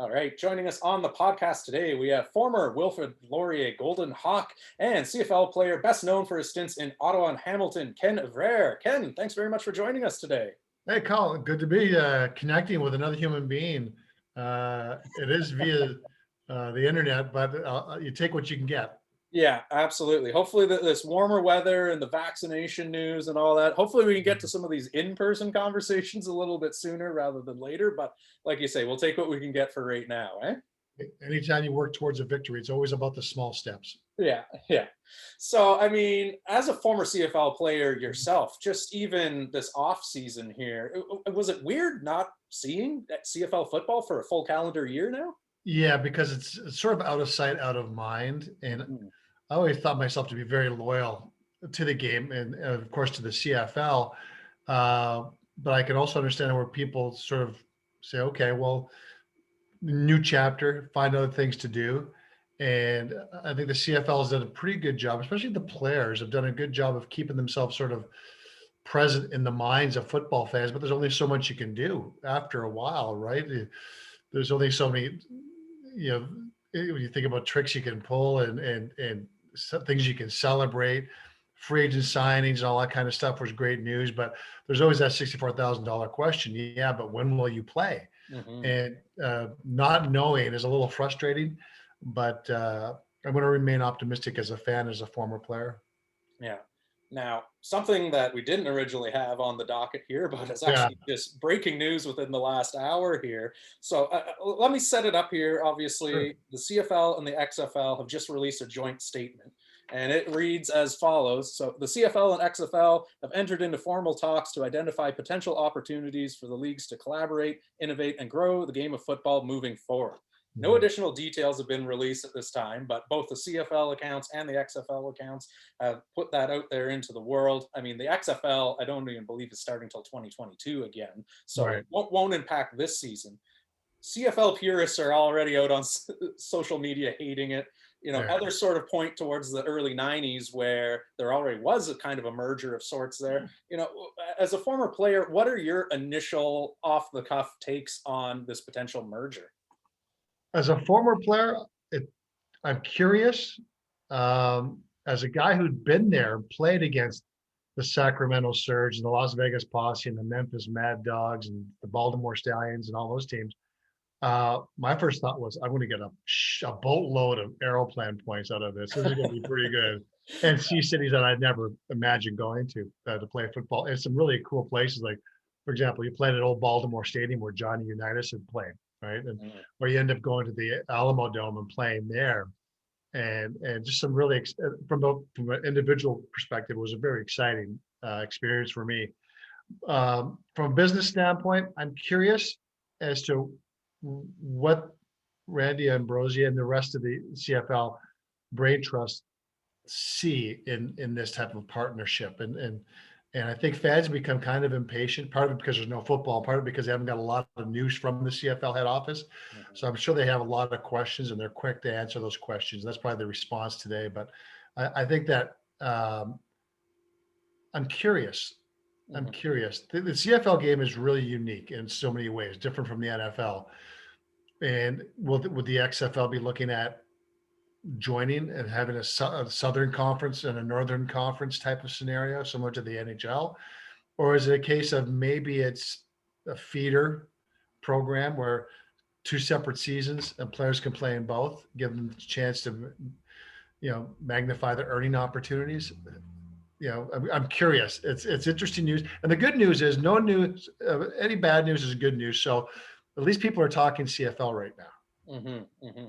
All right, joining us on the podcast today, we have former Wilfrid Laurier Golden Hawk and CFL player best known for his stints in Ottawa and Hamilton, Ken Evraire. Ken, thanks very much for joining us today. Hey, Colin, good to be connecting with another human being. It is via the internet, but you take what you can get. Yeah, absolutely. Hopefully this warmer weather and the vaccination news and all that, hopefully we can get to some of these in-person conversations a little bit sooner rather than later. But like you say, we'll take what we can get for right now, eh? Anytime you work towards a victory, it's always about the small steps. Yeah. So, I mean, as a former CFL player yourself, just even this off season here, was it weird not seeing that CFL football for a full calendar year now? Yeah, because it's sort of out of sight, out of mind. And I always thought myself to be very loyal to the game and of course to the CFL. But I can also understand where people sort of say, okay, well, new chapter, find other things to do. And I think the CFL has done a pretty good job, especially the players have done a good job of keeping themselves sort of present in the minds of football fans. But there's only so much you can do after a while, right? There's only so many, when you think about tricks you can pull and things you can celebrate, free agent signings and all that kind of stuff was great news. But there's always that $64,000 question. Yeah, but when will you play? And not knowing is a little frustrating, but I'm going to remain optimistic as a fan, as a former player. Yeah. Now, something that we didn't originally have on the docket here, but it's actually just breaking news within the last hour here. So let me set it up here. Obviously, the CFL and the XFL have just released a joint statement, and it reads as follows. So the CFL and XFL have entered into formal talks to identify potential opportunities for the leagues to collaborate, innovate, and grow the game of football moving forward. No additional details have been released at this time, but both the CFL accounts and the XFL accounts have put that out there into the world. I mean, the XFL, I don't even believe is starting until 2022 again, so it won't impact this season. CFL purists are already out on social media hating it. Others sort of point towards the early 90s where there already was a kind of a merger of sorts there. As a former player, what are your initial off-the-cuff takes on this potential merger? As a former player, I'm curious. As a guy who'd been there, played against the Sacramento Surge and the Las Vegas Posse and the Memphis Mad Dogs and the Baltimore Stallions and all those teams, my first thought was, I'm going to get a boatload of Aeroplan points out of this. This is going to be pretty good. And see cities that I'd never imagined going to play football. And some really cool places, like, for example, you played at old Baltimore Stadium where Johnny Unitas had played. Right, or you end up going to the Alamo Dome and playing there, and just some really from an individual perspective, it was a very exciting experience for me. From a business standpoint, I'm curious as to what Randy Ambrosia and the rest of the CFL Brain Trust see in this type of partnership, and I think fans become kind of impatient, part of it because there's no football, part of it because they haven't got a lot of news from the CFL head office. So I'm sure they have a lot of questions and they're quick to answer those questions. That's probably the response today. But I think that I'm curious. I'm curious. The CFL game is really unique in so many ways, different from the NFL. And would the XFL be looking at joining and having a Southern Conference and a Northern Conference type of scenario, similar to the NHL? Or is it a case of maybe it's a feeder program where two separate seasons and players can play in both, give them the chance to, magnify their earning opportunities? I'm curious. It's interesting news. And the good news is no news, any bad news is good news. So at least people are talking CFL right now.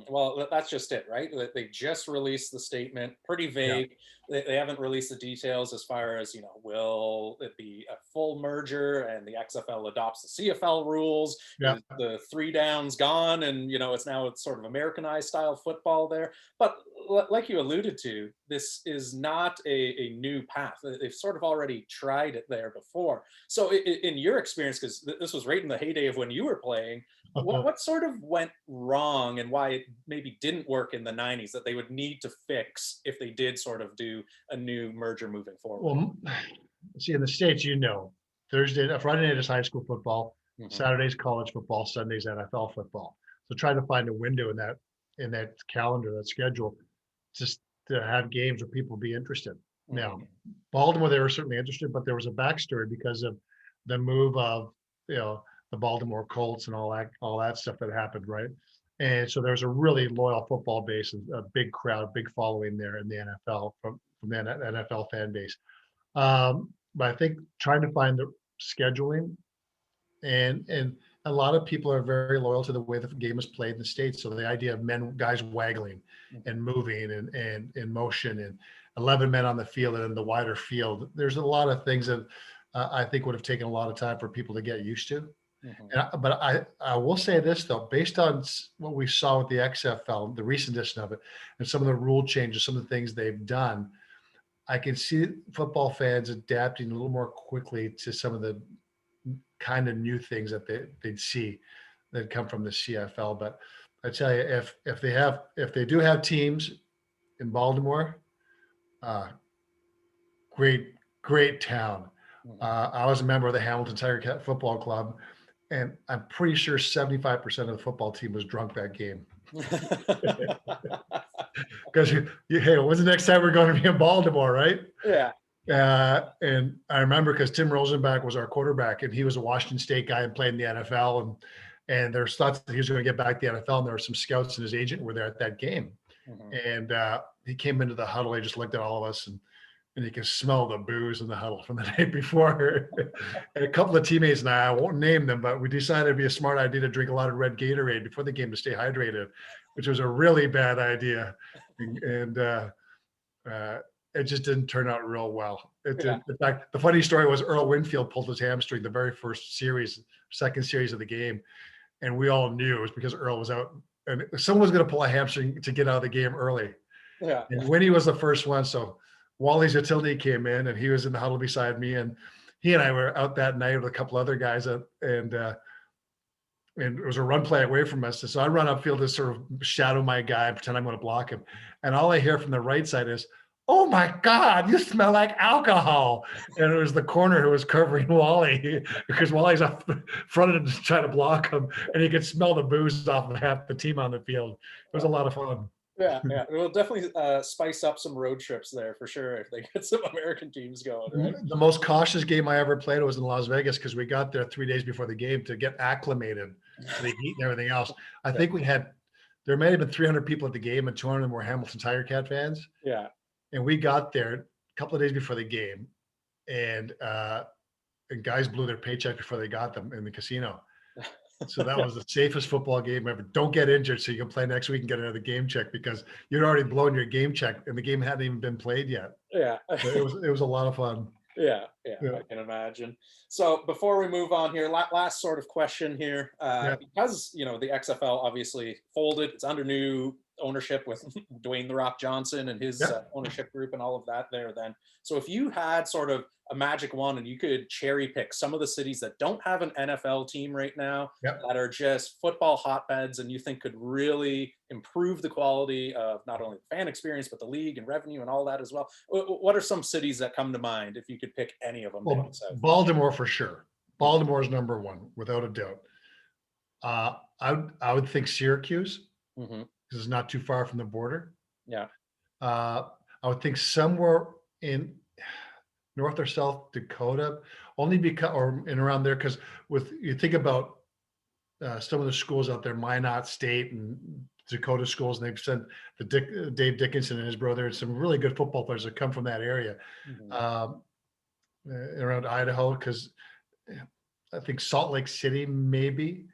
Well, that's just it, right? They just released the statement, pretty vague. They haven't released the details as far as, will it be a full merger and the XFL adopts the CFL rules? Is the 3 downs gone and, it's sort of Americanized style football there. But like you alluded to, this is not a new path. They've sort of already tried it there before. So in your experience, because this was right in the heyday of when you were playing, what sort of went wrong and why it maybe didn't work in the 90s that they would need to fix if they did sort of do a new merger moving forward? Well, see, in the States, Friday night is high school football, Saturday's college football, Sunday's NFL football. So try to find a window in that calendar, that schedule, just to have games where people be interested. Now, Baltimore, they were certainly interested, but there was a backstory because of the move of, the Baltimore Colts and all that stuff that happened, right? And so there's a really loyal football base, a big crowd, big following there in the NFL from the NFL fan base. But I think trying to find the scheduling, and a lot of people are very loyal to the way the game is played in the States. So the idea of guys waggling and moving and in motion, and 11 men on the field and in the wider field, there's a lot of things that I think would have taken a lot of time for people to get used to. But I will say this though, based on what we saw with the XFL, the recent edition of it, and some of the rule changes, some of the things they've done, I can see football fans adapting a little more quickly to some of the kind of new things that they'd see that come from the CFL. But I tell you, if they do have teams in Baltimore, great town. I was a member of the Hamilton Tiger Cat Football Club, and I'm pretty sure 75% of the football team was drunk that game. Because hey, when's the next time we're going to be in Baltimore, right? Yeah. And I remember because Tim Rosenbach was our quarterback, and he was a Washington State guy and played in the NFL, and there's thoughts that he was going to get back to the NFL, and there were some scouts and his agent were there at that game, and he came into the huddle. He just looked at all of us, and you can smell the booze in the huddle from the night before. And a couple of teammates and I won't name them, but we decided it'd be a smart idea to drink a lot of red Gatorade before the game to stay hydrated, which was a really bad idea. And it just didn't turn out real well. In fact, the funny story was Earl Winfield pulled his hamstring the very first second series of the game. And we all knew it was because Earl was out, and someone was going to pull a hamstring to get out of the game early. Yeah. And Winnie was the first one. So Wally's utility came in, and he was in the huddle beside me, and he and I were out that night with a couple other guys, and it was a run play away from us. And so I run upfield to sort of shadow my guy, pretend I'm going to block him. And all I hear from the right side is, "Oh my God, you smell like alcohol." And it was the corner who was covering Wally, because Wally's up front to try to block him, and you could smell the booze off of half the team on the field. It was a lot of fun. Yeah, it will definitely spice up some road trips there for sure if they get some American teams going, right? The most cautious game I ever played was in Las Vegas, because we got there 3 days before the game to get acclimated to the heat and everything else. I think there may have been 300 people at the game, and 200 of them were Hamilton Tiger Cat fans. Yeah. And we got there a couple of days before the game, and guys blew their paycheck before they got them in the casino. So that was the safest football game ever. Don't get injured so you can play next week and get another game check, because you'd already blown your game check and the game hadn't even been played yet. Yeah. So it was a lot of fun. Yeah, I can imagine. So before we move on here, last sort of question here, because the XFL obviously folded, it's under new ownership with Dwayne "The Rock" Johnson and his ownership group and all of that there. Then, so if you had sort of a magic wand and you could cherry pick some of the cities that don't have an NFL team right now, that are just football hotbeds, and you think could really improve the quality of not only the fan experience but the league and revenue and all that as well, what are some cities that come to mind if you could pick any of them? Well, Baltimore for sure. Baltimore is number one without a doubt. I would think Syracuse, because it's not too far from the border. Yeah. I would think somewhere in North or South Dakota, only because, or in around there, because you think about some of the schools out there, Minot State and Dakota schools, and they've sent Dave Dickinson and his brother, and some really good football players that come from that area, around Idaho, because I think Salt Lake City maybe.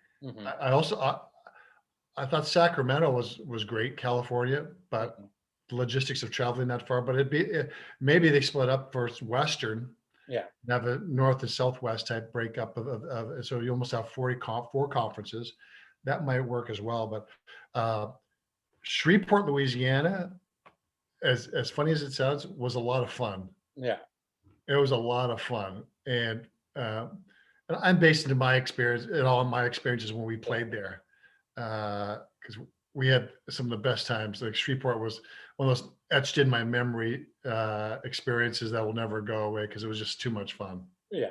I thought Sacramento was great, California, but the logistics of traveling that far. But maybe they split up for Western. Yeah. Have a North and Southwest type breakup so you almost have four conferences. That might work as well. But Shreveport, Louisiana, as funny as it sounds, was a lot of fun. Yeah. It was a lot of fun. And I'm based in my experience, in all of my experiences when we played there. Because we had some of the best times. Like Shreveport was one of those etched in my memory experiences that will never go away, because it was just too much fun. Yeah.